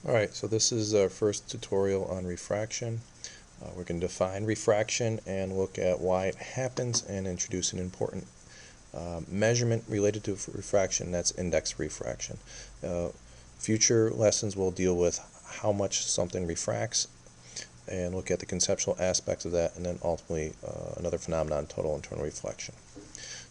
Alright, so this is our first tutorial on refraction. We're going to define refraction and look at why it happens and introduce an important measurement related to refraction, that's index refraction. Future lessons will deal with how much something refracts and look at the conceptual aspects of that, and then ultimately another phenomenon, total internal reflection.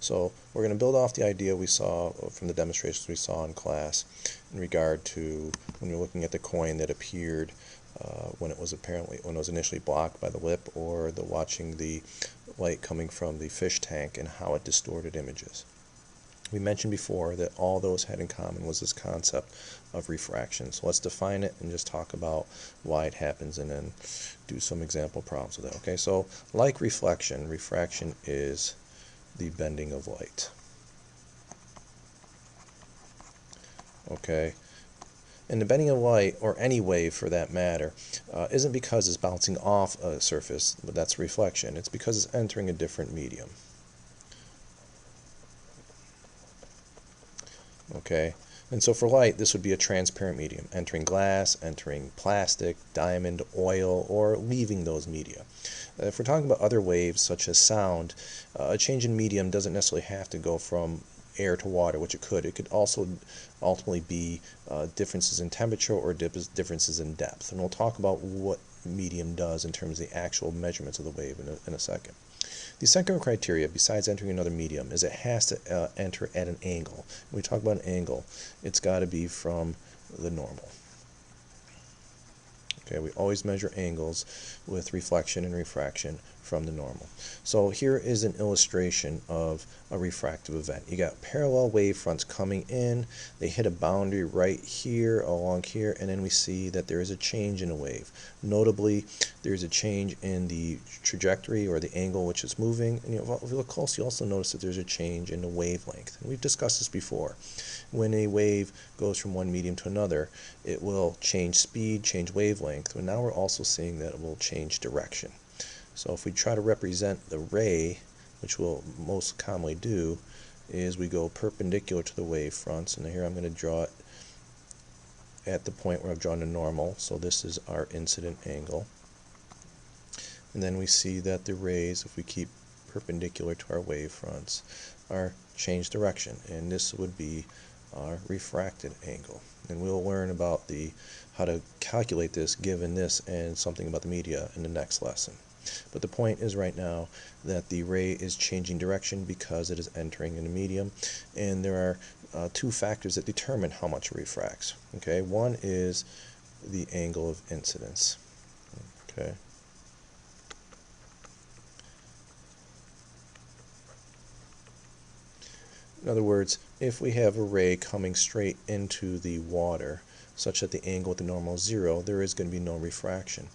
So we're going to build off the idea we saw from the demonstrations we saw in class in regard to when you're looking at the coin that appeared when it was initially blocked by the lip, or watching the light coming from the fish tank and how it distorted images. We mentioned before that all those had in common was this concept of refraction. So let's define it and just talk about why it happens and then do some example problems with it. Okay, so like reflection, refraction is the bending of light. Okay, and the bending of light, or any wave for that matter, isn't because it's bouncing off a surface, but that's reflection. It's because it's entering a different medium. Okay, and so for light, this would be a transparent medium, entering glass, entering plastic, diamond, oil, or leaving those media. If we're talking about other waves, such as sound, a change in medium doesn't necessarily have to go from air to water, which it could. It could also ultimately be differences in temperature or differences in depth. And we'll talk about what medium does in terms of the actual measurements of the wave in a second. The second criteria, besides entering another medium, is it has to enter at an angle. When we talk about an angle, it's got to be from the normal. Okay, we always measure angles with reflection and refraction from the normal. So here is an illustration of a refractive event. You got parallel wave fronts coming in, they hit a boundary right here, along here, and then we see that there is a change in a wave. Notably, there's a change in the trajectory or the angle which is moving, and if you look close, you also notice that there's a change in the wavelength. And we've discussed this before. When a wave goes from one medium to another, it will change speed, change wavelength, but now we're also seeing that it will change direction. So if we try to represent the ray, which we'll most commonly do, is we go perpendicular to the wave fronts, and here I'm going to draw it at the point where I've drawn a normal, so this is our incident angle. And then we see that the rays, if we keep perpendicular to our wave fronts, are change direction, and this would be our refracted angle. And we'll learn about how to calculate this given this and something about the media in the next lesson. But the point is right now that the ray is changing direction because it is entering in a medium, and there are two factors that determine how much it refracts. Okay, one is the angle of incidence. Okay. In other words, if we have a ray coming straight into the water, such that the angle with the normal is 0, there is going to be no refraction.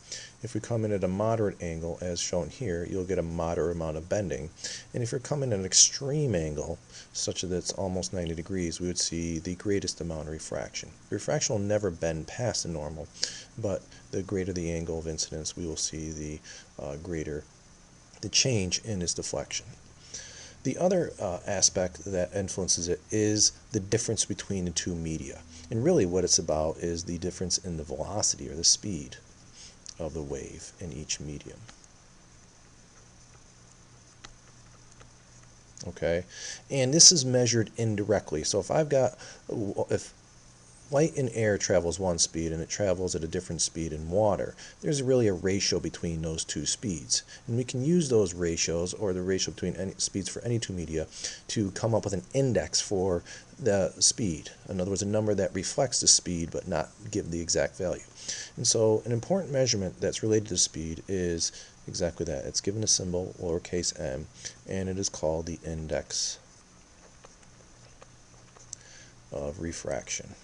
If we come in at a moderate angle, as shown here, you'll get a moderate amount of bending. And if you're coming at an extreme angle, such that it's almost 90 degrees, we would see the greatest amount of refraction. Refraction will never bend past the normal, but the greater the angle of incidence, we will see the greater the change in its deflection. The other aspect that influences it is the difference between the two media. And really what it's about is the difference in the velocity or the speed of the wave in each medium. Okay, and this is measured indirectly. So if light in air travels one speed and it travels at a different speed in water, there's really a ratio between those two speeds. And we can use those ratios, or the ratio between any speeds for any two media, to come up with an index for the speed. In other words, a number that reflects the speed but not give the exact value. And so an important measurement that's related to speed is exactly that. It's given a symbol, lowercase m, and it is called the index of refraction.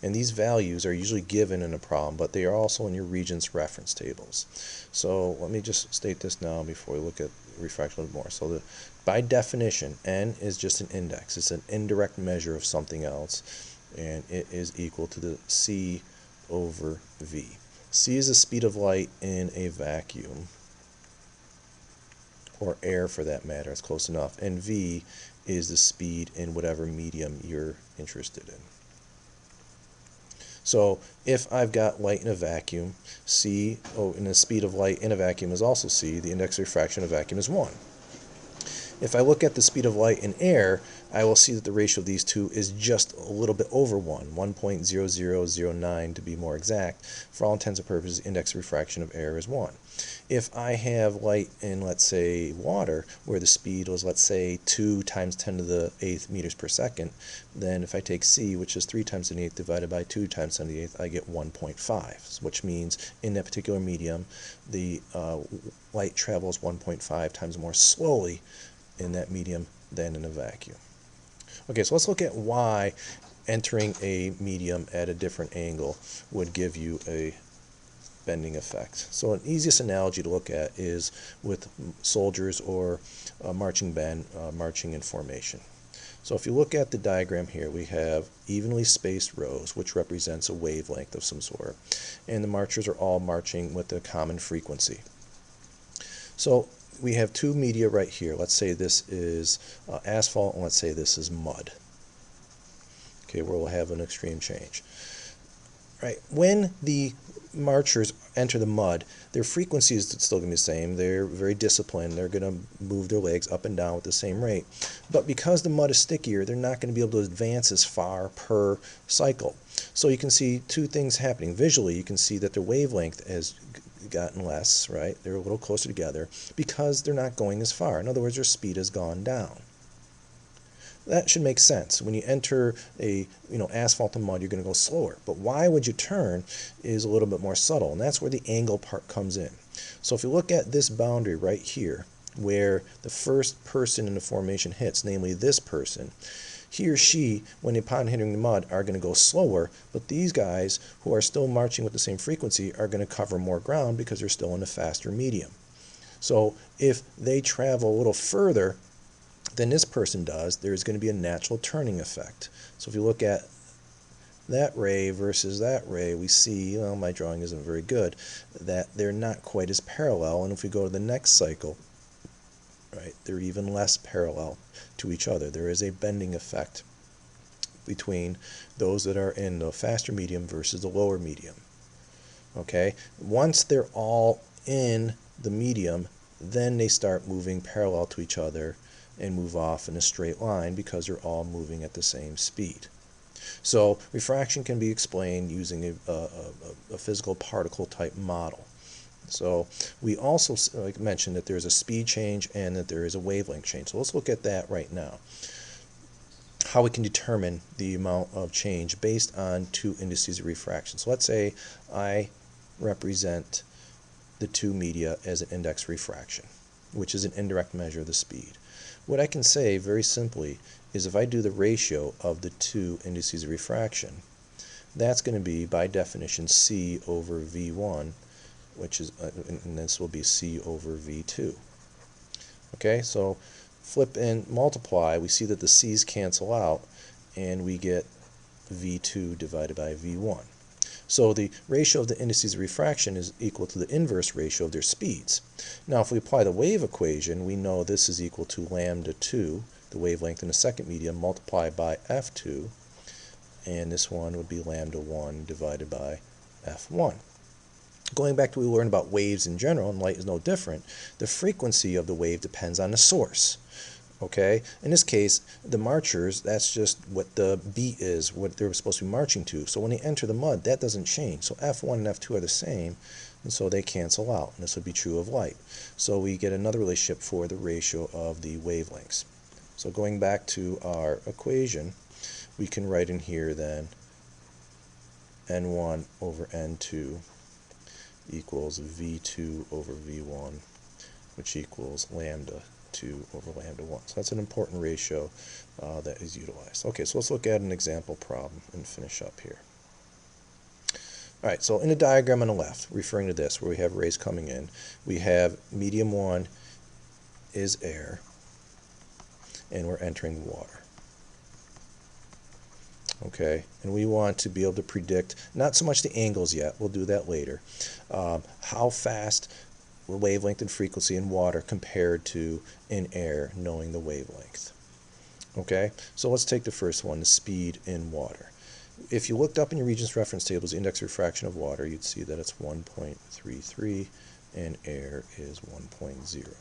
And these values are usually given in a problem, but they are also in your Regents reference tables. So let me just state this now before we look at refraction a little more. So by definition, n is just an index. It's an indirect measure of something else, and it is equal to the c over v. C is the speed of light in a vacuum, or air for that matter, it's close enough, and v is the speed in whatever medium you're interested in. So if I've got light in a vacuum, c, and the speed of light in a vacuum is also c, the index of refraction of a vacuum is 1. If I look at the speed of light in air, I will see that the ratio of these two is just a little bit over 1, 1.0009 to be more exact. For all intents and purposes, the index of refraction of air is 1. If I have light in, let's say, water, where the speed was, let's say, 2 times 10 to the 8th meters per second, then if I take c, which is 3 times 10 to the 8th divided by 2 times 10 to the 8th, I get 1.5, which means in that particular medium, the light travels 1.5 times more slowly in that medium than in a vacuum. Okay, so let's look at why entering a medium at a different angle would give you a bending effect. So an easiest analogy to look at is with soldiers or a marching band marching in formation. So if you look at the diagram here, we have evenly spaced rows, which represents a wavelength of some sort, and the marchers are all marching with a common frequency. So we have two media right here. Let's say this is asphalt, and let's say this is mud. Okay, where we'll have an extreme change. Right. When the marchers enter the mud, their frequency is still going to be the same. They're very disciplined. They're going to move their legs up and down with the same rate. But because the mud is stickier, they're not going to be able to advance as far per cycle. So you can see two things happening. Visually, you can see that their wavelength has gotten less, right? They're a little closer together because they're not going as far. In other words, their speed has gone down. That should make sense. When you enter a asphalt and mud, you're going to go slower. But why would you turn is a little bit more subtle, and that's where the angle part comes in. So if you look at this boundary right here, where the first person in the formation hits, namely this person, he or she, when upon hitting the mud, are going to go slower, but these guys who are still marching with the same frequency are going to cover more ground because they're still in a faster medium. So if they travel a little further than this person does, there's going to be a natural turning effect. So if you look at that ray versus that ray, we see, well, my drawing isn't very good, that they're not quite as parallel. And if we go to the next cycle, right, they're even less parallel to each other. There is a bending effect between those that are in the faster medium versus the lower medium. Okay, once they're all in the medium, then they start moving parallel to each other and move off in a straight line because they're all moving at the same speed. So refraction can be explained using a physical particle type model. So we also mentioned that there's a speed change and that there is a wavelength change. So let's look at that right now. How we can determine the amount of change based on two indices of refraction. So let's say I represent the two media as an index refraction, which is an indirect measure of the speed. What I can say very simply is if I do the ratio of the two indices of refraction, that's going to be by definition c over v1, which is, and this will be c over v2. Okay, so flip and multiply, we see that the c's cancel out and we get v2 divided by v1. So the ratio of the indices of refraction is equal to the inverse ratio of their speeds. Now if we apply the wave equation, we know this is equal to lambda 2, the wavelength in the second medium, multiplied by f2, and this one would be lambda 1 divided by f1. Going back to what we learned about waves in general, and light is no different, the frequency of the wave depends on the source. Okay, in this case, the marchers, that's just what the beat is, what they're supposed to be marching to. So when they enter the mud, that doesn't change. So F1 and F2 are the same, and so they cancel out. And this would be true of light. So we get another relationship for the ratio of the wavelengths. So going back to our equation, we can write in here then N1 over N2 equals V2 over V1, which equals lambda 2 over lambda 1. So that's an important ratio that is utilized. Okay, so let's look at an example problem and finish up here. All right, so in the diagram on the left, referring to this, where we have rays coming in, we have medium 1 is air, and we're entering water. Okay, and we want to be able to predict, not so much the angles yet, we'll do that later, how fast the wavelength and frequency in water compared to in air, knowing the wavelength. Okay, so let's take the first one, the speed in water. if you looked up in your Regents reference tables the index refraction of water, you'd see that it's 1.33 and air is 1.0.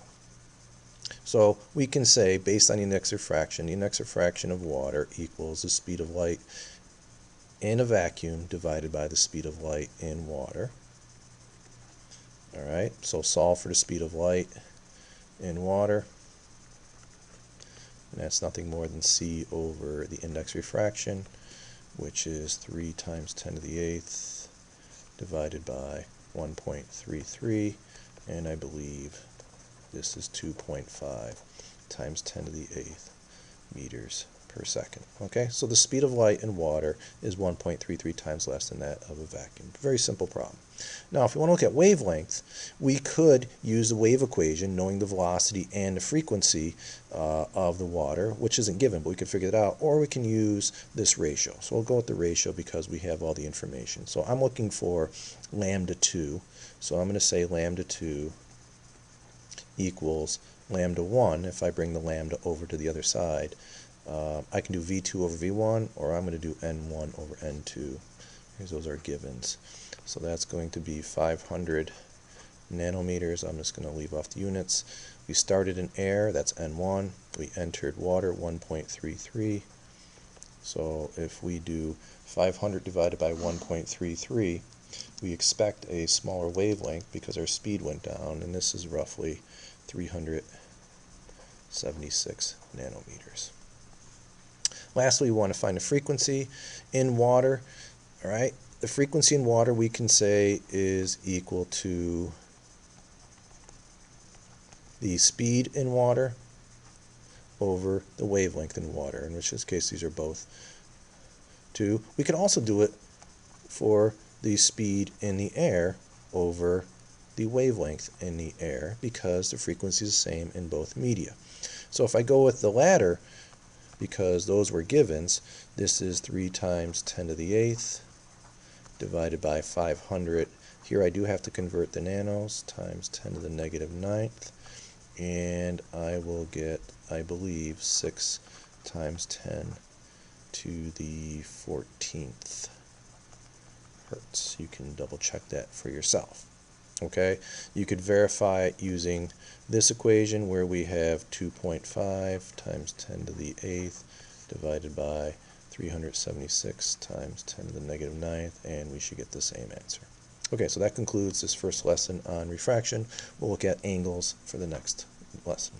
So we can say, based on the index refraction of water equals the speed of light in a vacuum divided by the speed of light in water. Alright, so solve for the speed of light in water. And that's nothing more than c over the index refraction, which is 3 times 10 to the 8th divided by 1.33, and I believe this is 2.5 times 10 to the 8th meters per second. Okay, so the speed of light in water is 1.33 times less than that of a vacuum. Very simple problem. Now, if we want to look at wavelength, we could use the wave equation, knowing the velocity and the frequency of the water, which isn't given, but we could figure it out, or we can use this ratio. So we'll go with the ratio because we have all the information. So I'm looking for lambda 2, so I'm going to say lambda 2 equals lambda 1. If I bring the lambda over to the other side, I can do V2 over V1, or I'm going to do N1 over N2, because those are givens. So that's going to be 500 nanometers. I'm just going to leave off the units. We started in air, that's N1. We entered water, 1.33. So if we do 500 divided by 1.33, we expect a smaller wavelength because our speed went down, and this is roughly 376 nanometers. Lastly, we want to find the frequency in water. All right, the frequency in water we can say is equal to the speed in water over the wavelength in water, in which case these are both 2. We can also do it for the speed in the air over the wavelength in the air, because the frequency is the same in both media. So if I go with the latter, because those were givens, this is 3 times 10 to the 8th divided by 500. Here I do have to convert the nanos, times 10 to the negative 9th, and I will get, I believe, 6 times 10 to the 14th hertz. You can double check that for yourself. Okay, you could verify it using this equation where we have 2.5 times 10 to the 8th divided by 376 times 10 to the negative 9th, and we should get the same answer. Okay, so that concludes this first lesson on refraction. We'll look at angles for the next lesson.